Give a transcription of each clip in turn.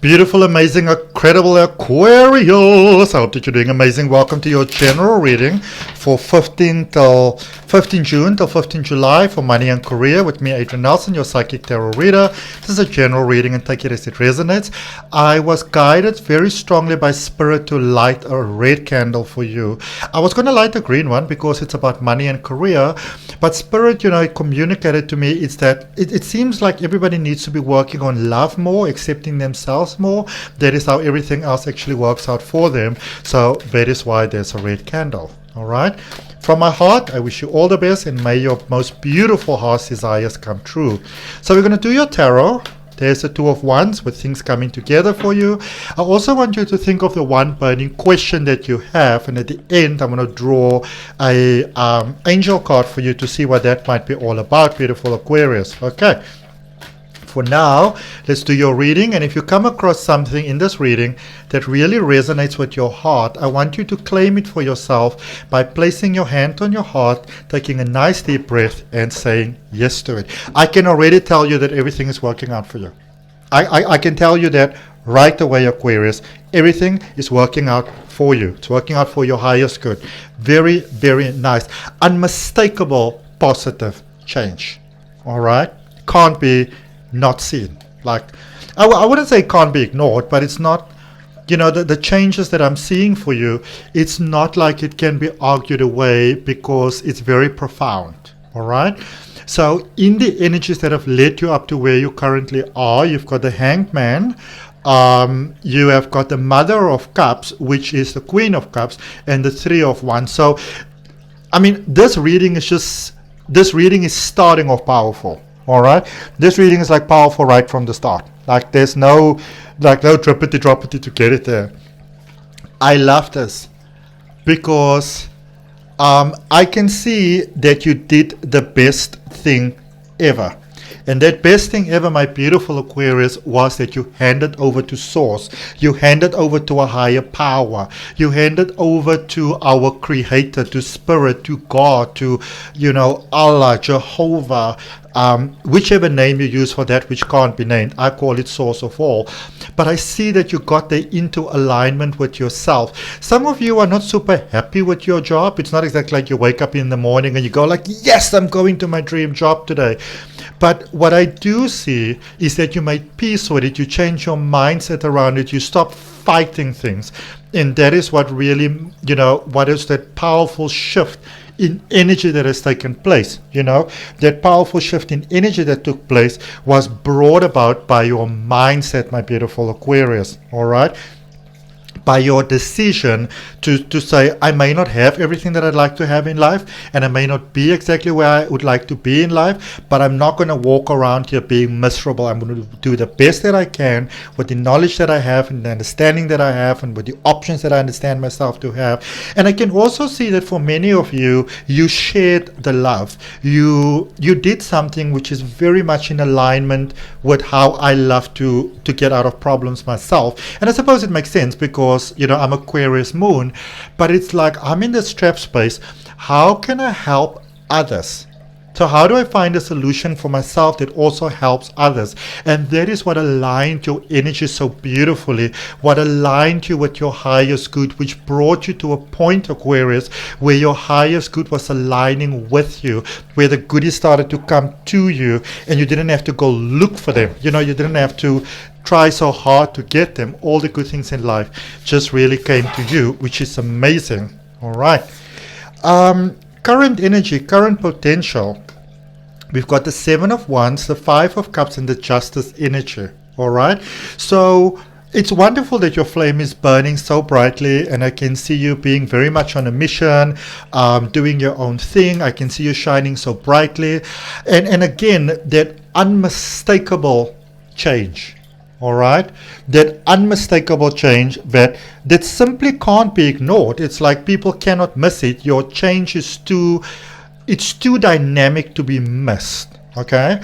Beautiful, amazing, incredible Aquarius. I hope that you're doing amazing. Welcome to your general reading for 15 June till 15 July for money and career with me, Adrian Nelson, your psychic tarot reader. This is a general reading and take it as it resonates. I was guided very strongly by Spirit to light a red candle for you. I was going to light a green one because it's about money and career, but Spirit, it communicated to me it's that it seems like everybody needs to be working on love more, accepting themselves more. That is how everything else actually works out for them. So that is why there's a red candle. All right. From my heart, I wish you all the best and may your most beautiful heart's desires come true. So we're going to do your tarot. There's the Two of Wands with things coming together for you. I also want you to think of the one burning question that you have, and at the end I'm going to draw a angel card for you to see what that might be all about, beautiful Aquarius. Okay. For now, let's do your reading, and if you come across something in this reading that really resonates with your heart, I want you to claim it for yourself by placing your hand on your heart, taking a nice deep breath and saying yes to it. I can already tell you that everything is working out for you. I can tell you that right away, Aquarius. Everything is working out for you. It's working out for your highest good. Very, very nice. Unmistakable positive change. All right? Can't be not seen. Like I wouldn't say it can't be ignored, but it's not, the changes that I'm seeing for you, it's not like it can be argued away because it's very profound. All right. So in the energies that have led you up to where you currently are, you've got the Hanged Man, you have got the Mother of Cups, which is the Queen of Cups, and the Three of Wands. So this reading is starting off powerful. All right, this reading is like powerful right from the start. Like there's no drippity to get it there. I love this because I can see that you did the best thing ever. And that best thing ever, my beautiful Aquarius, was that you handed over to Source. You handed over to a higher power. You handed over to our Creator, to Spirit, to God, to, Allah, Jehovah, whichever name you use for that which can't be named. I call it Source of all. But I see that you got there into alignment with yourself. Some of you are not super happy with your job. It's not exactly like you wake up in the morning and you go like, yes, I'm going to my dream job today. But what I do see is that you made peace with it. You change your mindset around it. You stop fighting things. And that is what really, what is that powerful shift in energy that has taken place. That powerful shift in energy that took place was brought about by your mindset, my beautiful Aquarius. All right. By your decision to say, I may not have everything that I'd like to have in life, and I may not be exactly where I would like to be in life, but I'm not going to walk around here being miserable. I'm going to do the best that I can with the knowledge that I have and the understanding that I have and with the options that I understand myself to have. And I can also see that for many of you, you shared the love. You did something which is very much in alignment with how I love to get out of problems myself. And I suppose it makes sense because I'm Aquarius moon, but it's like I'm in this trap space. How can I help others? So how do I find a solution for myself that also helps others? And that is what aligned your energy so beautifully, what aligned you with your highest good, which brought you to a point, Aquarius, where your highest good was aligning with you, where the goodies started to come to you and you didn't have to go look for them. You didn't have to try so hard to get them. All the good things in life just really came to you, which is amazing. All right. Current energy, current potential. We've got the Seven of Wands, the Five of Cups, and the Justice energy. All right. So it's wonderful that your flame is burning so brightly, and I can see you being very much on a mission, doing your own thing. I can see you shining so brightly. And again, that unmistakable change. All right, that unmistakable change that simply can't be ignored. It's like people cannot miss it. Your change is too dynamic to be missed. Okay,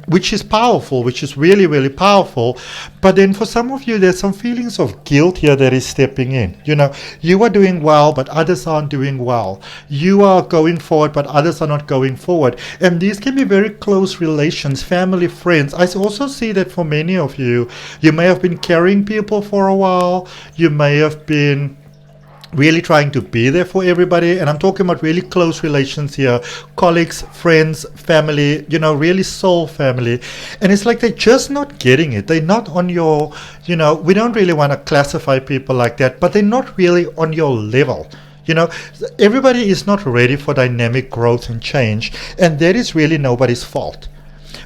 which is powerful, which is really, really powerful. But then for some of you, there's some feelings of guilt here that is stepping in. You know, you are doing well, but others aren't doing well. You are going forward, but others are not going forward. And these can be very close relations, family, friends. I also see that for many of you, you may have been carrying people for a while. You may have been really trying to be there for everybody, and I'm talking about really close relations here, colleagues, friends, family, you know, really soul family. And it's like they're just not getting it. They're not on your, you know, we don't really want to classify people like that, but they're not really on your level. You know, everybody is not ready for dynamic growth and change, and that is really nobody's fault.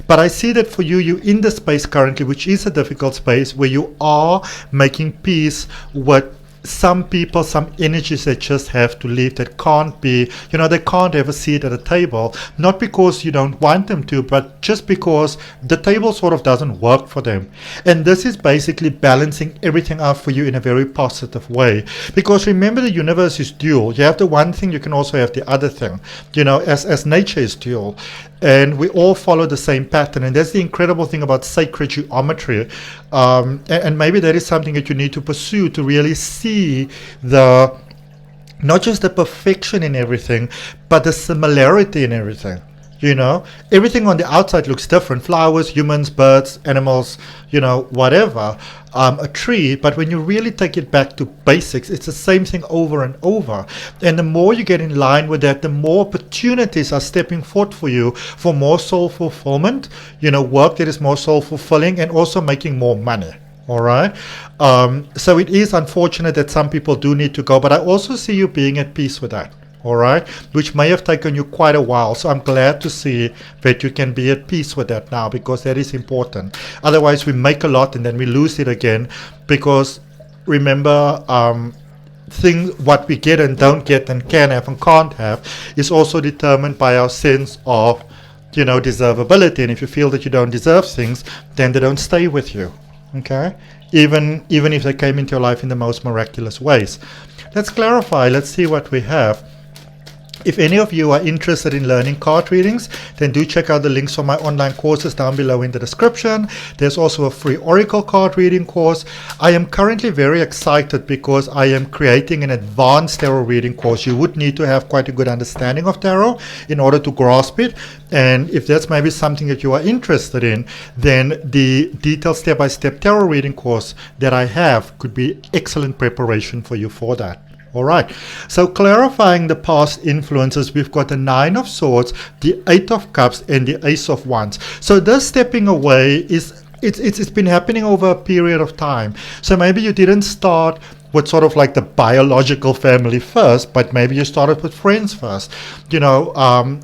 But I see that for you, you're in the space currently, which is a difficult space, where you are making peace with some people, some energies that just have to leave, that can't be, you know, they can't have a seat at a table, not because you don't want them to, but just because the table sort of doesn't work for them. And this is basically balancing everything out for you in a very positive way. Because remember, the universe is dual. You have the one thing, you can also have the other thing, you know, as nature is dual. And we all follow the same pattern. And that's the incredible thing about sacred geometry. And maybe that is something that you need to pursue, to really see the, not just the perfection in everything, but the similarity in everything. You know, everything on the outside looks different. Flowers, humans, birds, animals, you know, whatever, a tree. But when you really take it back to basics, it's the same thing over and over. And the more you get in line with that, the more opportunities are stepping forth for you for more soul fulfillment, you know, work that is more soul fulfilling, and also making more money. All right. So it is unfortunate that some people do need to go, but I also see you being at peace with that. All right, which may have taken you quite a while. So I'm glad to see that you can be at peace with that now, because that is important. Otherwise, we make a lot and then we lose it again. Because remember, what we get and don't get and can have and can't have is also determined by our sense of, you know, deservability. And if you feel that you don't deserve things, then they don't stay with you. Okay, even if they came into your life in the most miraculous ways. Let's clarify. Let's see what we have. If any of you are interested in learning card readings, then do check out the links for my online courses down below in the description. There's also a free Oracle card reading course. I am currently very excited because I am creating an advanced tarot reading course. You would need to have quite a good understanding of tarot in order to grasp it. And if that's maybe something that you are interested in, then the detailed step-by-step tarot reading course that I have could be excellent preparation for you for that. All right, so clarifying the past influences, we've got the 9 of Swords, the 8 of Cups, and the Ace of Wands. So this stepping away is, it's been happening over a period of time. So maybe you didn't start with sort of like the biological family first, but maybe you started with friends first, you know,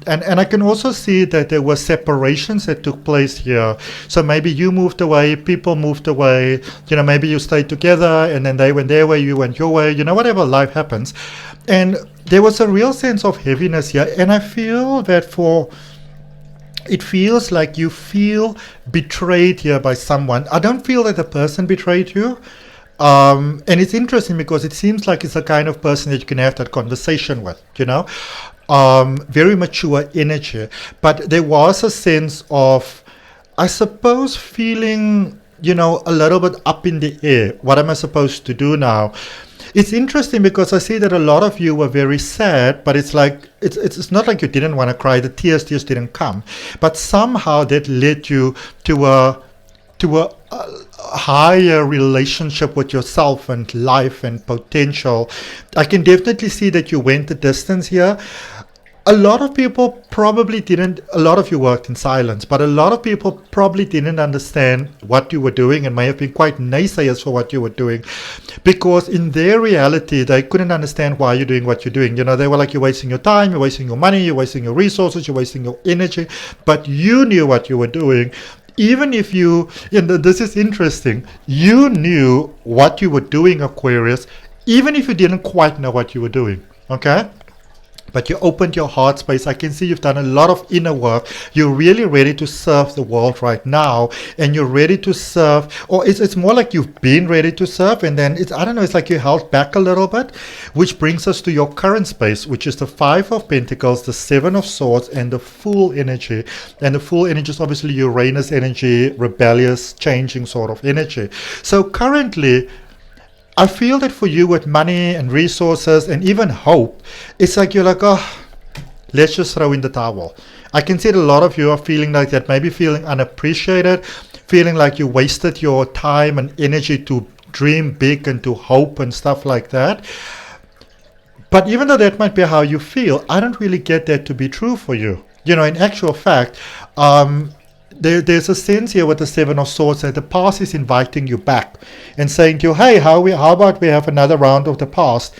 and I can also see that there were separations that took place here. So maybe you moved away, people moved away, you know, maybe you stayed together and then they went their way, you went your way, you know, whatever, life happens. And there was a real sense of heaviness here. And I feel that it feels like you feel betrayed here by someone. I don't feel that the person betrayed you. And it's interesting because it seems like it's the kind of person that you can have that conversation with, you know, very mature energy. But there was a sense of, I suppose, feeling, you know, a little bit up in the air. What am I supposed to do now? It's interesting because I see that a lot of you were very sad, but it's like, it's not like you didn't want to cry. The tears just didn't come. But somehow that led you to a higher relationship with yourself and life and potential. I can definitely see that you went the distance here. A lot of people probably didn't, a lot of you worked in silence, but a lot of people probably didn't understand what you were doing and may have been quite naysayers for what you were doing, because in their reality, they couldn't understand why you're doing what you're doing. You know, they were like, you're wasting your time, you're wasting your money, you're wasting your resources, you're wasting your energy, but you knew what you were doing. Even if you, this is interesting, you knew what you were doing, Aquarius, even if you didn't quite know what you were doing, okay? but you opened your heart space. I can see you've done a lot of inner work. You're really ready to serve the world right now, and you're ready to serve, or it's more like you've been ready to serve, and then it's, I don't know, it's like you held back a little bit, which brings us to your current space, which is the Five of Pentacles, the Seven of Swords, and the Fool energy. And the Fool energy is obviously Uranus energy, rebellious, changing sort of energy. So currently, I feel that for you with money and resources and even hope, it's like you're like, oh, let's just throw in the towel. I can see that a lot of you are feeling like that, maybe feeling unappreciated, feeling like you wasted your time and energy to dream big and to hope and stuff like that. But even though that might be how you feel, I don't really get that to be true for you. You know, in actual fact, there's a sense here with the Seven of Swords that the past is inviting you back and saying to you, hey, how about we have another round of the past?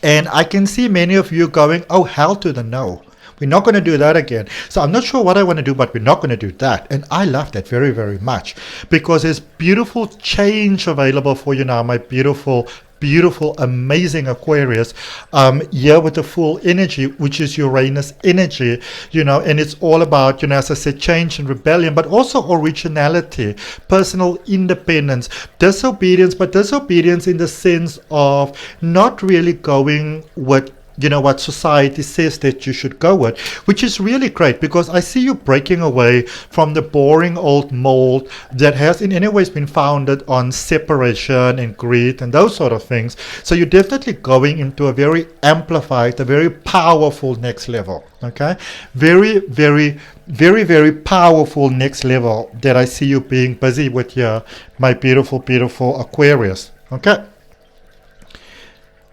And I can see many of you going, oh, hell to the no. We're not going to do that again. So I'm not sure what I want to do, but we're not going to do that. And I love that very, very much, because there's beautiful change available for you now, my beautiful, amazing Aquarius, here with the Full energy, which is Uranus energy, you know, and it's all about, you know, as I said, change and rebellion, but also originality, personal independence, disobedience, but disobedience in the sense of not really going with, you know, what society says that you should go with, which is really great, because I see you breaking away from the boring old mold that has in any ways been founded on separation and greed and those sort of things. So you're definitely going into a very amplified, a very powerful next level. Okay, very powerful next level that I see you being busy with here, my beautiful Aquarius. Okay.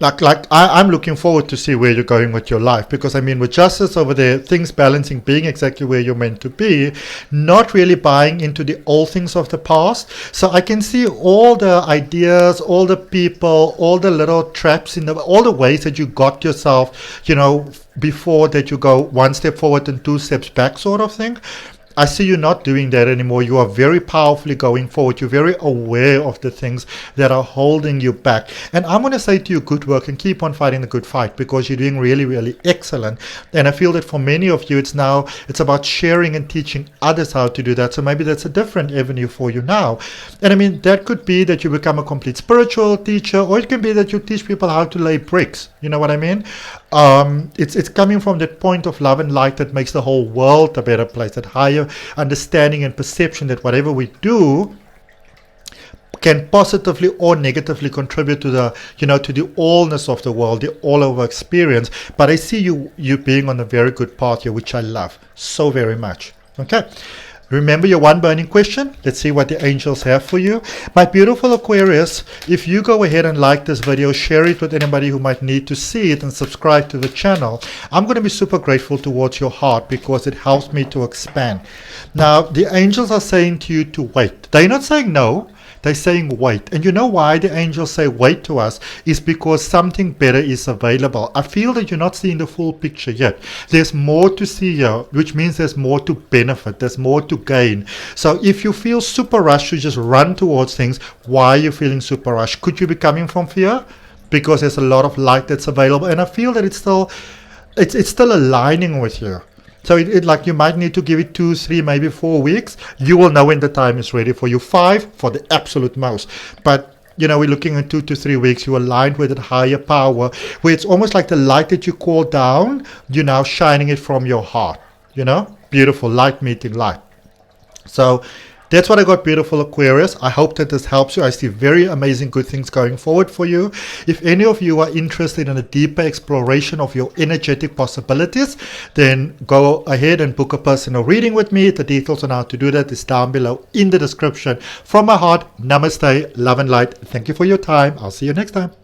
I'm looking forward to see where you're going with your life, because I mean, with justice over there, things balancing, being exactly where you're meant to be, not really buying into the old things of the past. So I can see all the ideas, all the people, all the little traps all the ways that you got yourself, you know, before that you go one step forward and two steps back sort of thing. I see you not doing that anymore. You are very powerfully going forward. You're very aware of the things that are holding you back. And I'm going to say to you, good work, and keep on fighting the good fight, because you're doing really excellent. And I feel that for many of you, it's about sharing and teaching others how to do that. So maybe that's a different avenue for you now. And I mean, that could be that you become a complete spiritual teacher, or it can be that you teach people how to lay bricks. You know what I mean? It's coming from that point of love and light that makes the whole world a better place, that higher understanding and perception that whatever we do can positively or negatively contribute to the, you know, to the allness of the world, the all over experience. But I see you being on a very good path here, which I love so very much. Okay. Remember your one burning question. Let's see what the angels have for you. My beautiful Aquarius, if you go ahead and like this video, share it with anybody who might need to see it, and subscribe to the channel, I'm going to be super grateful towards your heart, because it helps me to expand. Now, the angels are saying to you to wait. They're not saying no. They're saying wait. And you know why the angels say wait to us? Is because something better is available. I feel that you're not seeing the full picture yet. There's more to see here, which means there's more to benefit. There's more to gain. So if you feel super rushed to just run towards things, why are you feeling super rushed? Could you be coming from fear? Because there's a lot of light that's available. And I feel that it's still aligning with you. So it like you might need to give it 2, 3, maybe 4 weeks. You will know when the time is ready for you. 5 for the absolute most. But, you know, we're looking at 2 to 3 weeks. You're aligned with a higher power, where it's almost like the light that you call down, you're now shining it from your heart. You know, beautiful light meeting light. So that's what I got, beautiful Aquarius. I hope that this helps you. I see very amazing good things going forward for you. If any of you are interested in a deeper exploration of your energetic possibilities, then go ahead and book a personal reading with me. The details on how to do that is down below in the description. From my heart, namaste, love and light. Thank you for your time. I'll see you next time.